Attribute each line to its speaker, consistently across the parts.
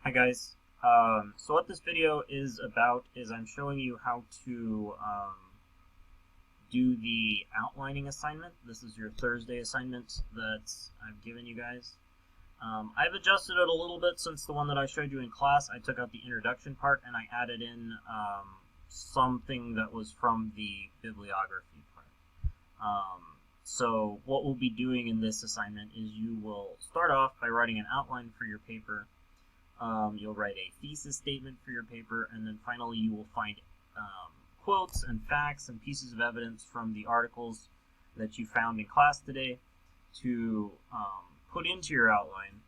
Speaker 1: Hi guys. So what this video is about is I'm showing you how to do the outlining assignment. This is your Thursday assignment that I've given you guys. I've adjusted it a little bit since the one that I showed you in class. I took out the introduction part and I added in something that was from the bibliography part. So what we'll be doing in this assignment is you will start off by writing an outline for your paper. You'll write a thesis statement for your paper, and then finally you will find quotes and facts and pieces of evidence from the articles that you found in class today to put into your outline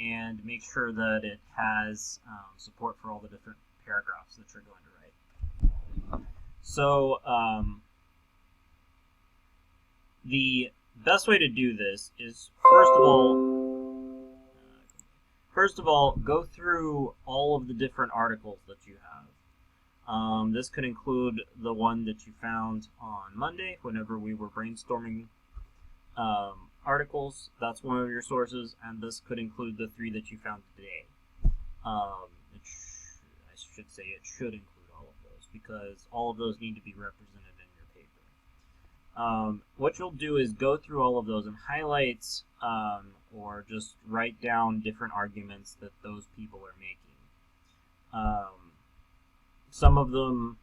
Speaker 1: and make sure that it has support for all the different paragraphs that you're going to write. So the best way to do this is First of all, go through all of the different articles that you have. This could include the one that you found on Monday whenever we were brainstorming articles. That's one of your sources, and this could include the 3 that you found today. I should say it should include all of those because all of those need to be represented in your paper. What you'll do is go through all of those and highlight or just write down different arguments that those people are making. Some of them,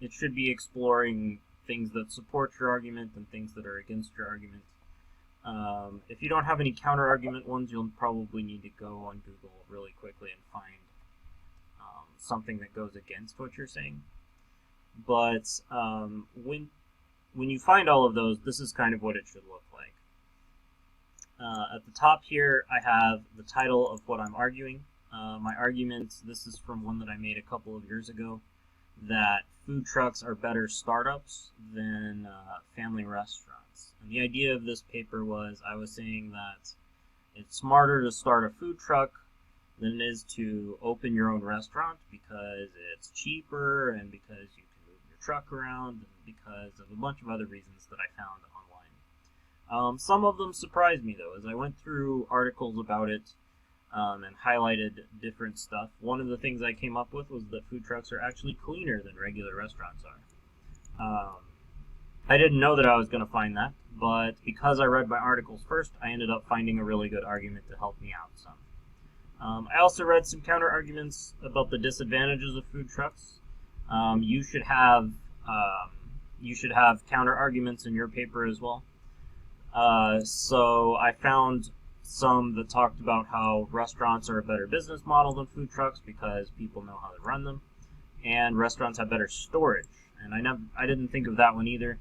Speaker 1: it should be exploring things that support your argument and things that are against your argument. If you don't have any counter-argument ones, you'll probably need to go on Google really quickly and find something that goes against what you're saying. But when you find all of those, this is kind of what it should look like. At the top here, I have the title of what I'm arguing. My argument, this is from one that I made a couple of years ago, that food trucks are better startups than family restaurants. And the idea of this paper was I was saying that it's smarter to start a food truck than it is to open your own restaurant because it's cheaper and because you can move your truck around and because of a bunch of other reasons that I found online. Some of them surprised me though, as I went through articles about it and highlighted different stuff. One of the things I came up with was that food trucks are actually cleaner than regular restaurants are. I didn't know that I was going to find that, but because I read my articles first, I ended up finding a really good argument to help me out some. I also read some counter arguments about the disadvantages of food trucks. You should have counter arguments in your paper as well. So I found some that talked about how restaurants are a better business model than food trucks because people know how to run them, and restaurants have better storage. And I didn't think of that one either.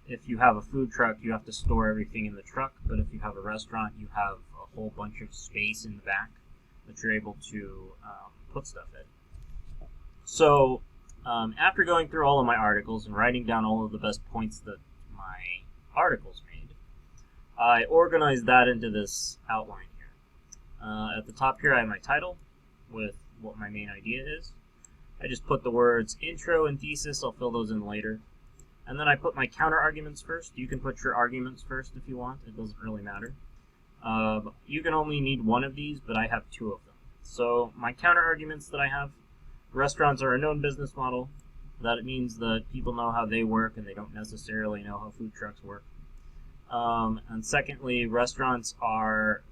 Speaker 1: If you have a food truck, you have to store everything in the truck, but if you have a restaurant, you have a whole bunch of space in the back that you're able to put stuff in. So after going through all of my articles and writing down all of the best points that my articles made, I organized that into this outline here. At the top here I have my title with what my main idea is. I just put the words intro and thesis, I'll fill those in later. And then I put my counter arguments first. You can put your arguments first if you want, it doesn't really matter. You can only need one of these, but I have 2 of them. So my counter arguments that I have: restaurants are a known business model. That means that people know how they work and they don't necessarily know how food trucks work. And secondly, restaurants are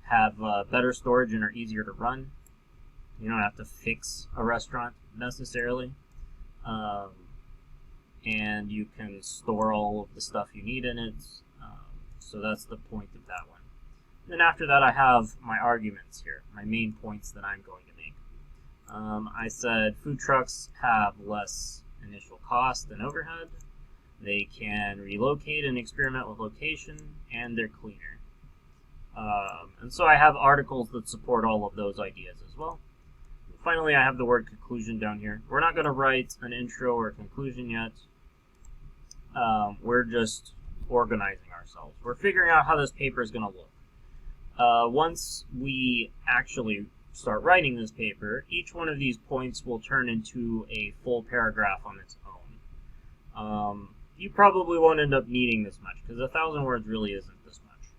Speaker 1: have better storage and are easier to run. You don't have to fix a restaurant necessarily. And you can store all of the stuff you need in it. So that's the point of that one. Then after that I have my arguments here, my main points that I'm going to make. I said food trucks have less initial cost and overhead. They can relocate and experiment with location, and they're cleaner. And so I have articles that support all of those ideas as well. Finally, I have the word conclusion down here. We're not going to write an intro or conclusion yet. We're just organizing ourselves. We're figuring out how this paper is going to look. Once we actually start writing this paper, each one of these points will turn into a full paragraph on its own. You probably won't end up needing this much, because 1,000 words really isn't this much.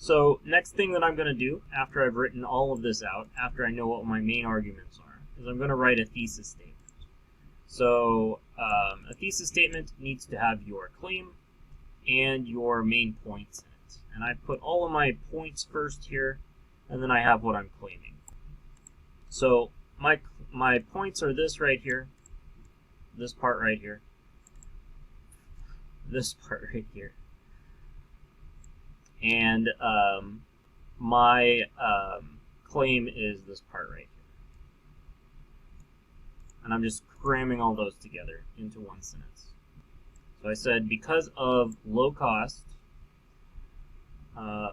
Speaker 1: So next thing that I'm going to do after I've written all of this out, after I know what my main arguments are, is I'm going to write a thesis statement. So a thesis statement needs to have your claim and your main points in it. And I put all of my points first here, and then I have what I'm claiming. So my points are this right here, this part right here, this part right here, and my claim is this part right here. And I'm just cramming all those together into one sentence. So I said, because of low cost,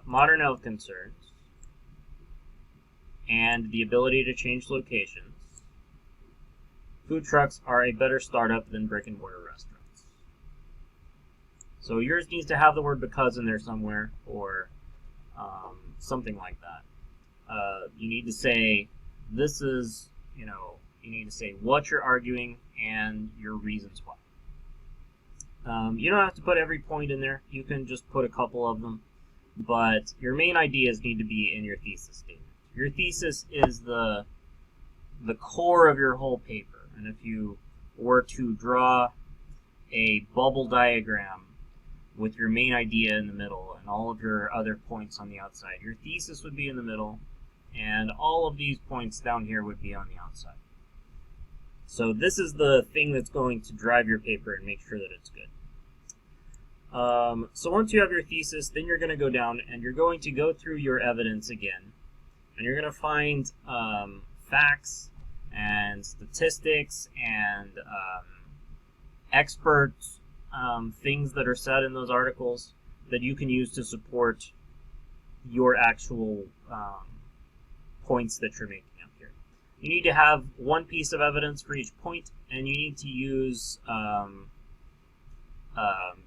Speaker 1: modern health concerns, and the ability to change locations, food trucks are a better startup than brick and mortar restaurants. So yours needs to have the word because in there somewhere, or something like that. You need to say, this is, you need to say what you're arguing and your reasons why. You don't have to put every point in there. You can just put a couple of them. But your main ideas need to be in your thesis statement. Your thesis is the core of your whole paper. And if you were to draw a bubble diagram with your main idea in the middle and all of your other points on the outside, your thesis would be in the middle, and all of these points down here would be on the outside. So this is the thing that's going to drive your paper and make sure that it's good. So once you have your thesis, then you're going to go down and you're going to go through your evidence again. And you're going to find facts and statistics and expert things that are said in those articles that you can use to support your actual points that you're making up here. You need to have one piece of evidence for each point, and you need to use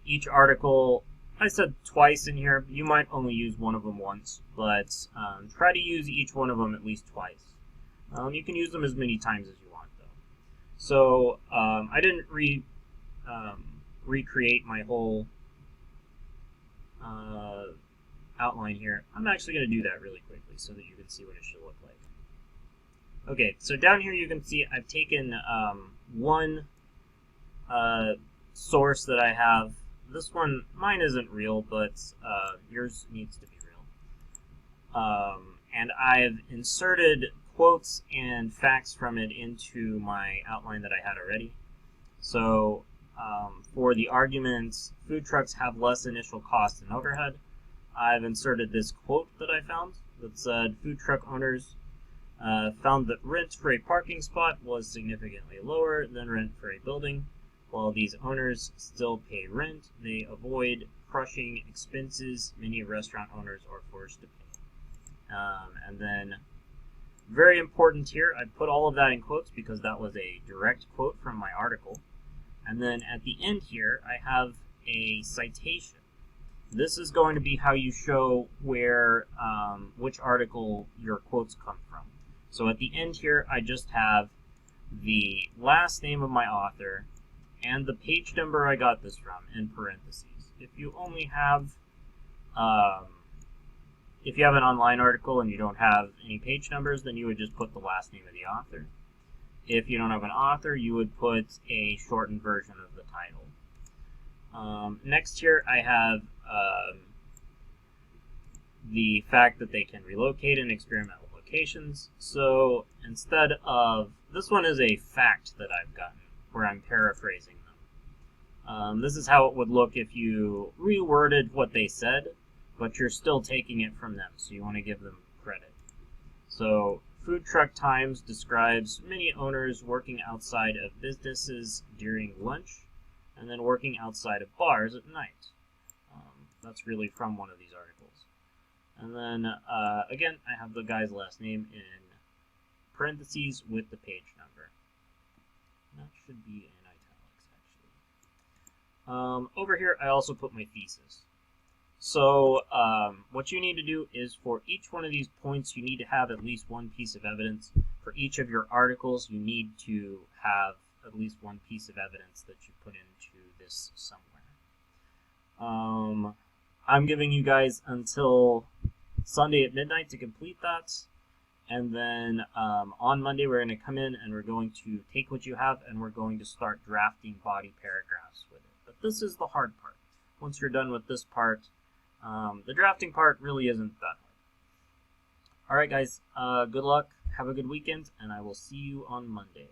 Speaker 1: each article. I said twice in here. You might only use one of them once, but try to use each one of them at least twice. You can use them as many times as you want, though. So I didn't recreate my whole outline here. I'm actually going to do that really quickly so that you can see what it should look like. Okay, so down here you can see I've taken one source that I have. This one, mine isn't real, but yours needs to be real. And I've inserted quotes and facts from it into my outline that I had already. So for the arguments, food trucks have less initial cost and overhead, I've inserted this quote that I found that said, food truck owners found that rent for a parking spot was significantly lower than rent for a building. While these owners still pay rent, they avoid crushing expenses many restaurant owners are forced to pay. And then, very important here, I put all of that in quotes because that was a direct quote from my article. And then at the end here, I have a citation. This is going to be how you show where, which article your quotes come from. So at the end here, I just have the last name of my author and the page number I got this from in parentheses. If you only have, if you have an online article and you don't have any page numbers, then you would just put the last name of the author. If you don't have an author, you would put a shortened version of the title. Next here, I have the fact that they can relocate in experimental locations. So instead of, this one is a fact that I've gotten, where I'm paraphrasing them. This is how it would look if you reworded what they said, but you're still taking it from them, so you want to give them credit. So, Food Truck Times describes many owners working outside of businesses during lunch, and then working outside of bars at night. That's really from one of these articles. And then, again, I have the guy's last name in parentheses with the page number. That should be in italics, actually. Over here, I also put my thesis. So, what you need to do is for each one of these points, you need to have at least one piece of evidence. For each of your articles, you need to have at least one piece of evidence that you put into this somewhere. I'm giving you guys until Sunday at midnight to complete that. And then on Monday, we're going to come in and we're going to take what you have and we're going to start drafting body paragraphs with it. But this is the hard part. Once you're done with this part, the drafting part really isn't that hard. All right, guys, good luck. Have a good weekend, and I will see you on Monday.